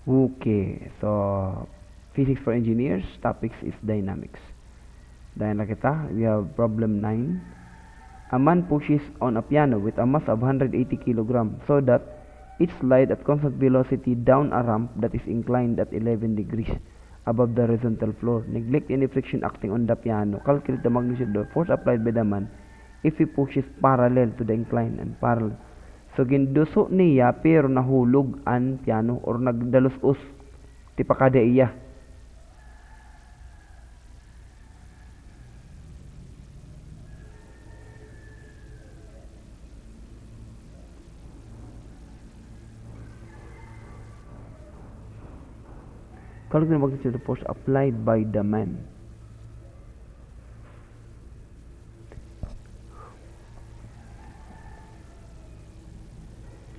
Okay, so physics for engineers, topics is dynamics. Dahil na kita, we have problem 9. A man pushes on a piano with a mass of 180 kg so that it slides at constant velocity down a ramp that is inclined at 11 degrees above the horizontal floor. Neglect any friction acting on the piano. Calculate the magnitude of the force applied by the man if he pushes parallel to the incline and parallel. So ginduso niya pero nahulog ang piano or nagdalos-us ti pakada iya. Calculate the magnitude of the force applied by the man.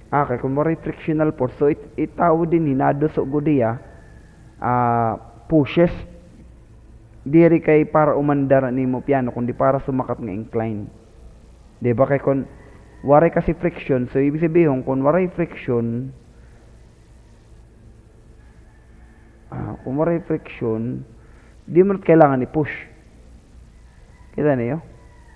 Okay, kung moray frictional force, so itawo din hinado so gudiya pushes diri kay para umandar nimo piano kundi para sumakat nga incline. Di ba kay kung waray kasi friction, so ibig sabihin kung waray friction di mo kailangan i-push. Kita niyo?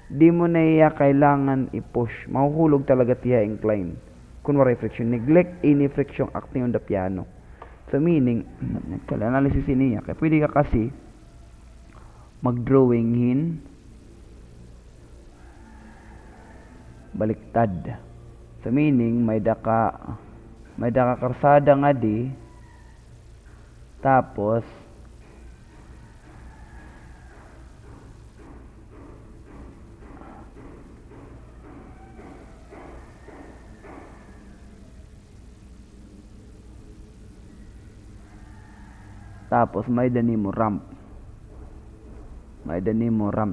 Di mo na iya kailangan i-push. Mahuhulog talaga tiya incline. Kung waray friction, neglect any friction acting on the piano. So meaning, analysis niya, kaya pwede ka kasi mag-drawing hin baliktad. So meaning, may daka karsada nga di, tapos may dani mo ramp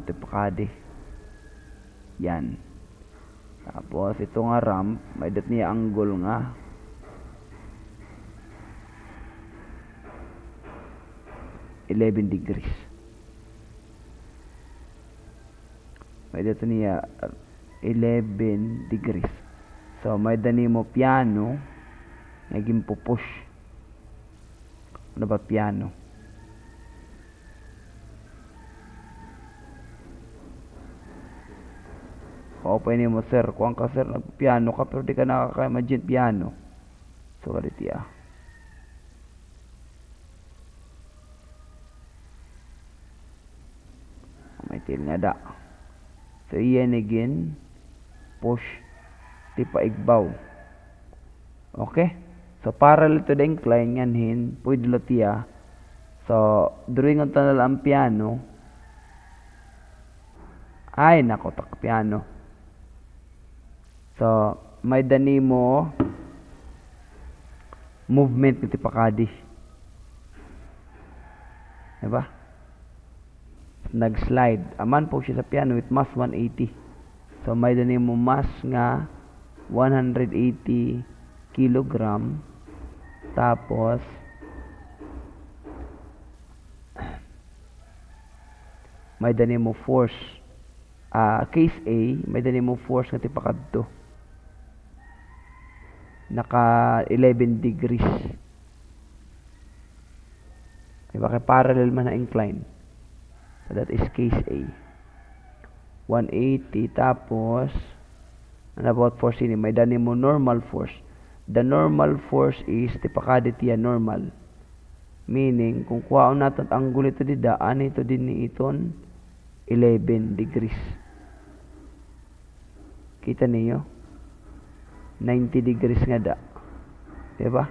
ti pakadi yan. Tapos ito nga ramp may dat niya angle nga 11 degrees. May dat niya 11 degrees. So may dani mo piano naging pupush. Ano ba piano? Open mo sir, kung ka sir nagpiano ka pero di ka nakaka-imagine piano. So galit ya. May til nga da. So iyan again push ti paigbaw. Okay? So parallel to the incline yan hin pwede lotiya. So during ang tanal ang piano ay nako tak piano. So may dani mo movement ti pakadi. Diba? Nag-slide. Aman po siya sa piano with mass 180. So may dani mo mass nga 180 kilogram. Tapos may dani mo force case A may dani mo force nga tipakadto naka 11 degrees, diba kay parallel man na incline. So that is case A 180. Tapos ano about force ini may dani mo normal force. The normal force is tipakadi tiya normal. Meaning, kung kuhaon natin ang angulo ito dida, ano ito din ni iton? 11 degrees. Kita niyo? 90 degrees nga da. Diba?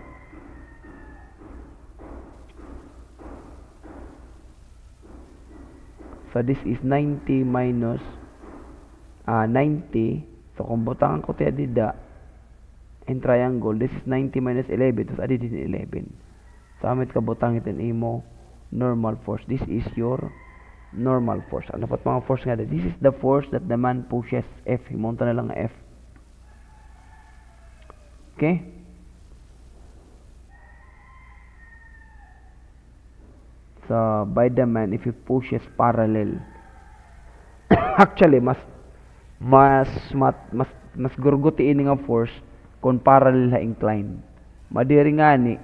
So, this is 90 minus 90. So, kung butangan ko tiya dida, in triangle, this is 90 minus 11. Tapos adi din 11. So, amit ka butang itin imo normal force. This is your normal force. Ano pat mga force nga? This is the force that the man pushes. F. Himunta na lang F. Okay? So, by the man, if he pushes parallel, actually, mas gurgutiin nga force kung parallel na incline. Madiri nga ni,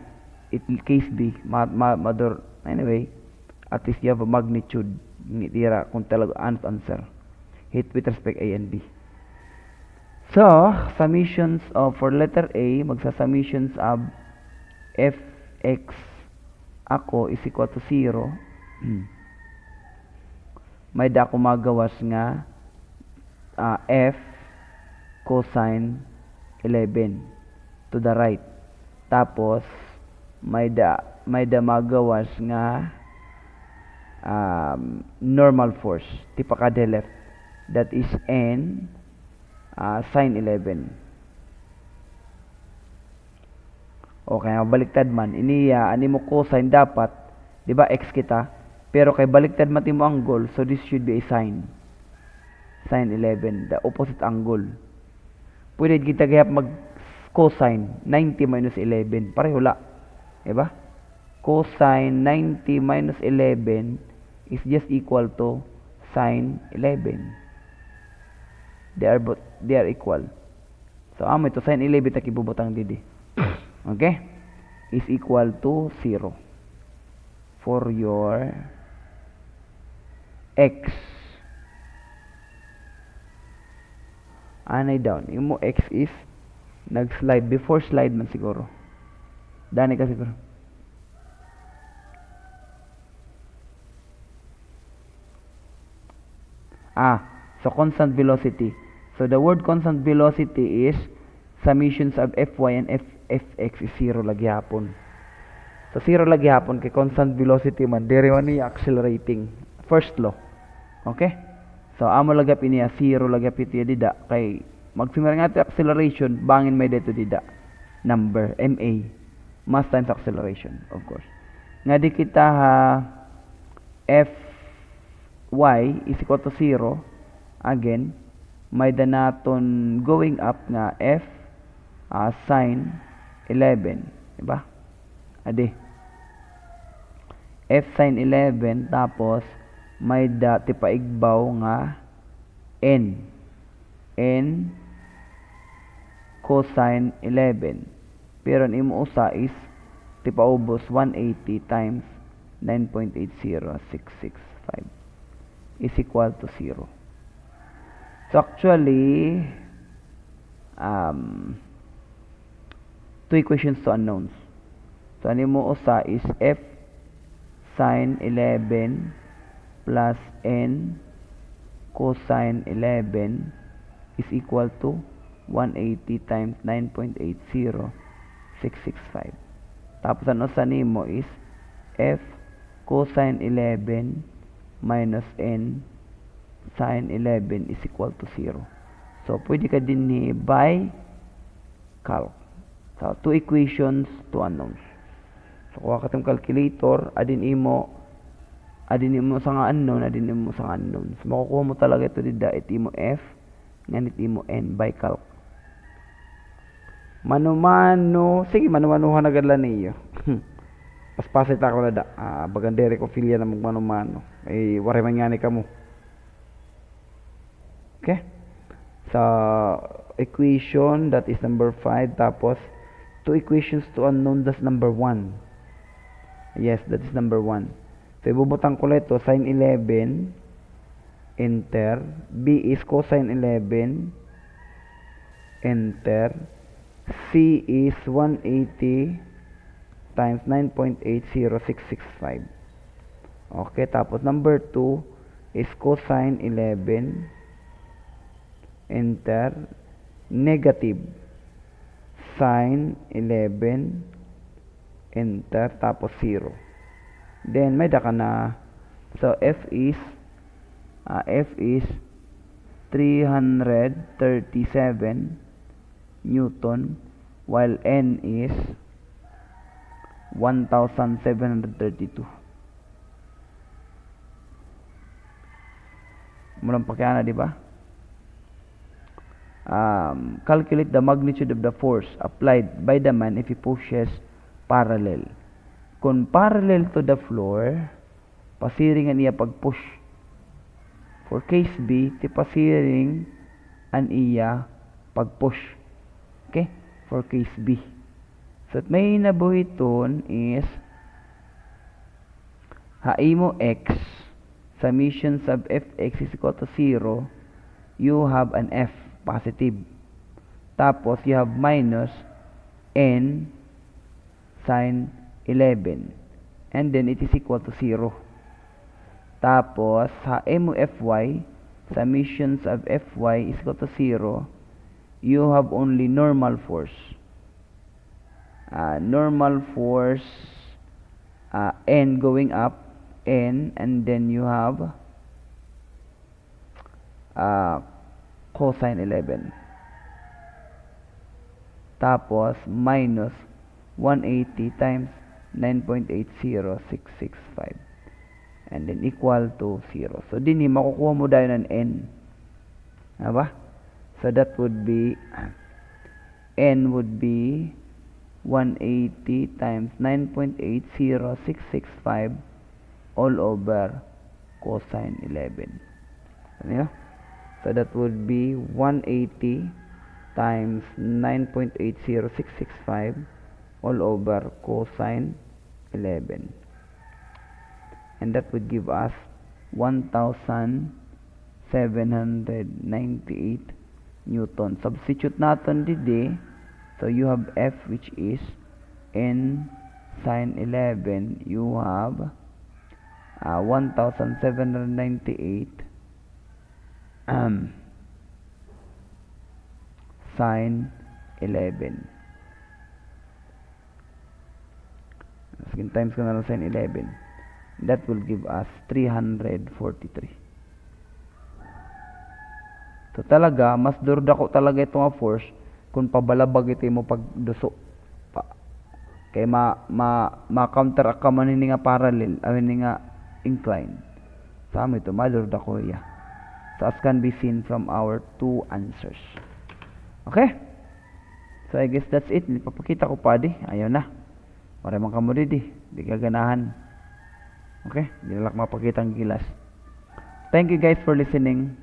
case B, anyway, at least you have a magnitude, ni tira kung talaga answer. Hit with respect A and B. So, summations of, for letter A, magsa-summations of fx ako is equal to 0. May da ako magawas nga f cosine 11 to the right. Tapos may da magawas nga normal force tipa kada left, that is n sine 11. Okay, baliktad man ani mo cosine dapat, di ba x kita, pero kay baliktad man mo angle, so this should be a sine 11, the opposite angle. Pwede kita gayap mag cosine 90 minus 11, pareho la, di ba? Cosine 90 minus 11 is just equal to sine 11. They are equal. So amo ito sine 11 ta kibubutang didi. Okay? Is equal to 0 for your x. Anay down. Yung mo x is nag-slide. Before slide man siguro. Dani ka siguro. So constant velocity. So the word constant velocity is summations of fy and fx is 0 lagi hapon. So 0 lagi hapon kay constant velocity man diri man ni accelerating. First law. Okay? So amo lagap ini 0 lagap iti dida kay magsimula nga acceleration bangin may dito dida. Number ma mass times acceleration, of course. Nga di kita fy is equal to 0. Again, may danaton going up nga f sine 11, diba? Adi. F sine 11 tapos may tipaigbaw nga n cosine 11. Pero ang imo usa is tipaubos 180 times 9.80665 is equal to 0. So actually, two equations to unknowns. So ano mo usa is f sine 11 plus n cosine 11 is equal to 180 times 9.80665. Tapos ano sa nimo is f cosine 11 minus n sine 11 is equal to 0. So, pwede ka din ni by calc. So, two equations, two unknowns. So, kuha ka itong calculator, adin imo sa nga unknown, adin imo sa nga unknown. So, makukuha mo talaga ito dida, iti mo f, nganit imo n by calc. Mano-mano, sige, mano-manohan na gadla niyo. Paspasit ako na da. Bagandere ko filya na magmano-mano. Wari man nga ni ka mo. Okay? So, equation, that is number 5. Tapos, two equations to unknown, that's number 1. Yes, that is number 1. So, ibubutang ko ito, sine 11, enter. B is cosine 11, enter. C is 180 times 9.80665. Okay, tapos number 2 is cosine 11, enter, negative sine 11, enter, tapos 0. Then may daka na, so f is 337 Newton, while n is 1732. Mulang pakiana, di ba? Calculate the magnitude of the force applied by the man if he pushes parallel. Kung parallel to the floor, pasiringan niya pag-push. For case B, ti pasiring an iya pag-push. Okay? For case B. So, may nabuhiton is haimo x, summation sub fx is equal to 0, you have an f, positive. Tapos, you have minus n sine 11. And then, it is equal to 0. Tapos, haimo fy, summation of fy is equal to 0, you have only normal force. Normal force, n going up, n, and then you have cosine 11. Tapos, minus 180 times 9.80665. And then, equal to 0. So, din makukuha mo dahil ng n. Diba? So, that would be, n would be 180 times 9.80665 all over cosine 11. Ano? So, that would be 180 times 9.80665 all over cosine 11. And that would give us 1,798 Newton. Substitute natin didi. So, you have F, which is n sine 11. You have 1,798 sine 11. Second times ko na lang sine 11. That will give us 343. So, talaga, mas durdako talaga ito nga force kung pabalabag ito mo pagduso. Kaya ma-counteract ka man hindi nga parallel, hindi nga incline. Sa amin ito, madurdako iya. So, as can be seen from our two answers. Okay? So, I guess that's it. Papakita ko pa di. Ayaw na. Maramang kamo di. Di ka ganahan. Okay? Di na lang mapakita ang gilas. Thank you guys for listening.